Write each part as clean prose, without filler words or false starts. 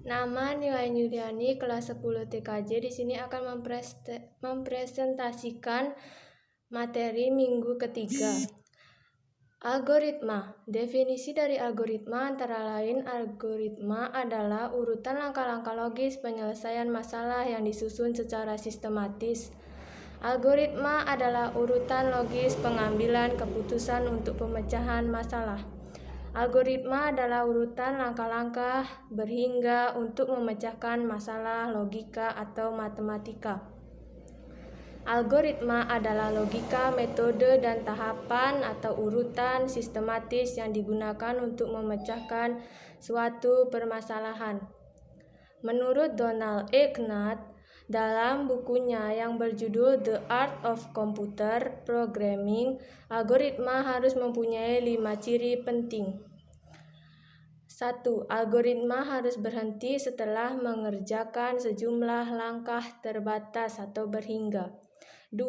Nama Nilai Yuliani kelas 10 TKJ di sini akan mempresentasikan materi minggu ketiga. Algoritma. Definisi dari algoritma antara lain algoritma adalah urutan langkah-langkah logis penyelesaian masalah yang disusun secara sistematis. Algoritma adalah urutan logis pengambilan keputusan untuk pemecahan masalah. Algoritma adalah urutan langkah-langkah berhingga untuk memecahkan masalah logika atau matematika. Algoritma adalah logika, metode, dan tahapan atau urutan sistematis yang digunakan untuk memecahkan suatu permasalahan. Menurut Donald E. Knuth, dalam bukunya yang berjudul The Art of Computer Programming, algoritma harus mempunyai 5 ciri penting. 1. Algoritma harus berhenti setelah mengerjakan sejumlah langkah terbatas atau berhingga. 2.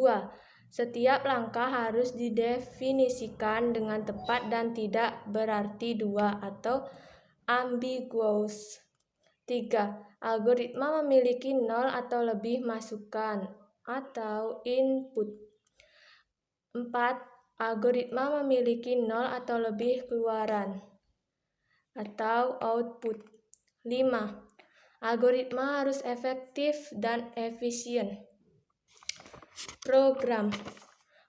Setiap langkah harus didefinisikan dengan tepat dan tidak berarti dua atau ambiguous. 3. Algoritma memiliki 0 atau lebih masukan atau input. 4. Algoritma memiliki 0 atau lebih keluaran atau output. 5. Algoritma harus efektif dan efisien. Program.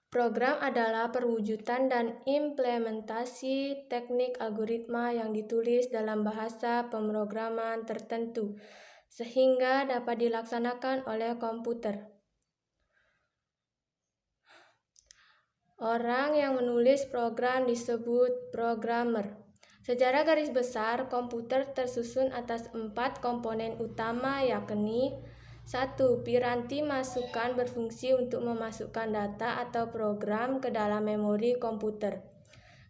Program adalah perwujudan dan implementasi teknik algoritma yang ditulis dalam bahasa pemrograman tertentu, sehingga dapat dilaksanakan oleh komputer. Orang yang menulis program disebut programmer. Secara garis besar, komputer tersusun atas 4 komponen utama, yakni 1. Piranti masukan berfungsi untuk memasukkan data atau program ke dalam memori komputer.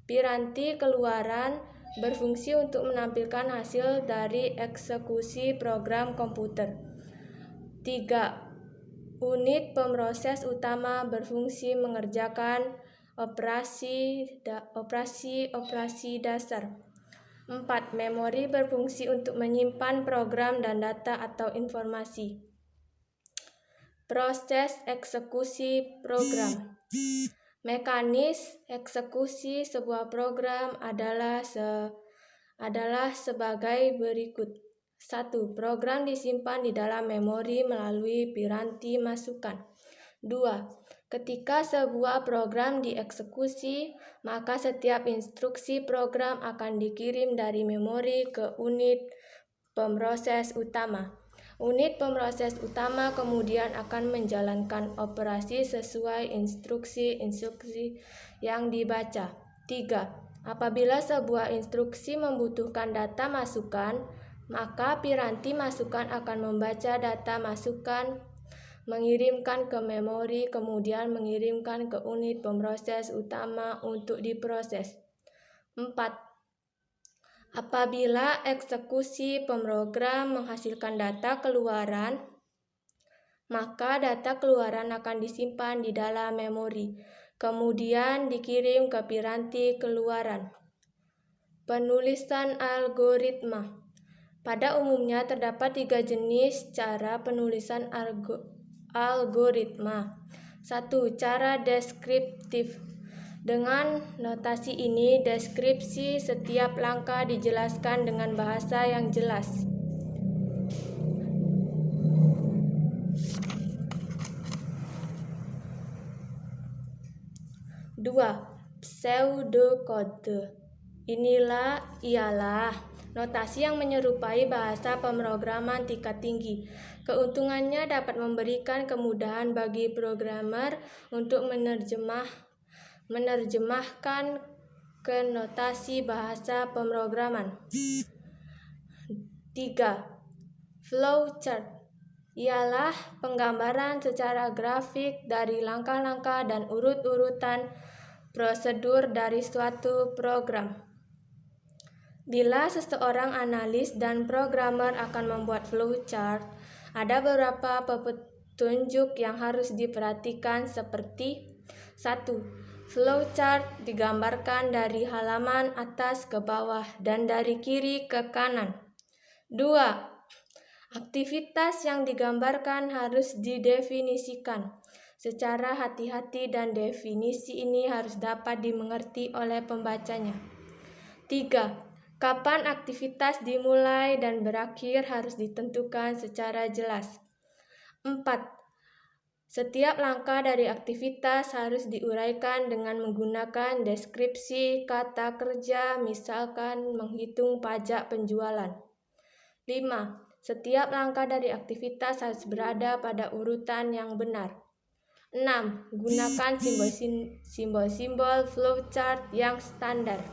Piranti keluaran berfungsi untuk menampilkan hasil dari eksekusi program komputer. 3. Unit pemroses utama berfungsi mengerjakan operasi dasar. 4. Memori berfungsi untuk menyimpan program dan data atau informasi. Proses eksekusi program. Mekanis eksekusi sebuah program adalah sebagai berikut. 1. Program disimpan di dalam memori melalui piranti masukan. 2. Ketika sebuah program dieksekusi, maka setiap instruksi program akan dikirim dari memori ke unit pemroses utama. Unit pemroses utama kemudian akan menjalankan operasi sesuai instruksi yang dibaca. 3. Apabila sebuah instruksi membutuhkan data masukan, maka piranti masukan akan membaca data masukan, mengirimkan ke memori, kemudian mengirimkan ke unit pemroses utama untuk diproses. 4. Apabila eksekusi pemrogram menghasilkan data keluaran, maka data keluaran akan disimpan di dalam memori, kemudian dikirim ke piranti keluaran. Penulisan algoritma. Pada umumnya terdapat 3 jenis cara penulisan algoritma. 1. Cara deskriptif. Dengan notasi ini, deskripsi setiap langkah dijelaskan dengan bahasa yang jelas. 2. Pseudocode. Ialah notasi yang menyerupai bahasa pemrograman tingkat tinggi. Keuntungannya dapat memberikan kemudahan bagi programmer untuk menerjemahkan ke notasi bahasa pemrograman. 3. Flowchart ialah penggambaran secara grafik dari langkah-langkah dan urut-urutan prosedur dari suatu program. Bila seseorang analis dan programmer akan membuat flowchart, ada beberapa petunjuk yang harus diperhatikan seperti 1. Flowchart digambarkan dari halaman atas ke bawah dan dari kiri ke kanan. 2. Aktivitas yang digambarkan harus didefinisikan secara hati-hati dan definisi ini harus dapat dimengerti oleh pembacanya. 3. Kapan aktivitas dimulai dan berakhir harus ditentukan secara jelas. 4. Setiap langkah dari aktivitas harus diuraikan dengan menggunakan deskripsi kata kerja, misalkan menghitung pajak penjualan. 5. Setiap langkah dari aktivitas harus berada pada urutan yang benar. 6. Gunakan simbol-simbol flowchart yang standar.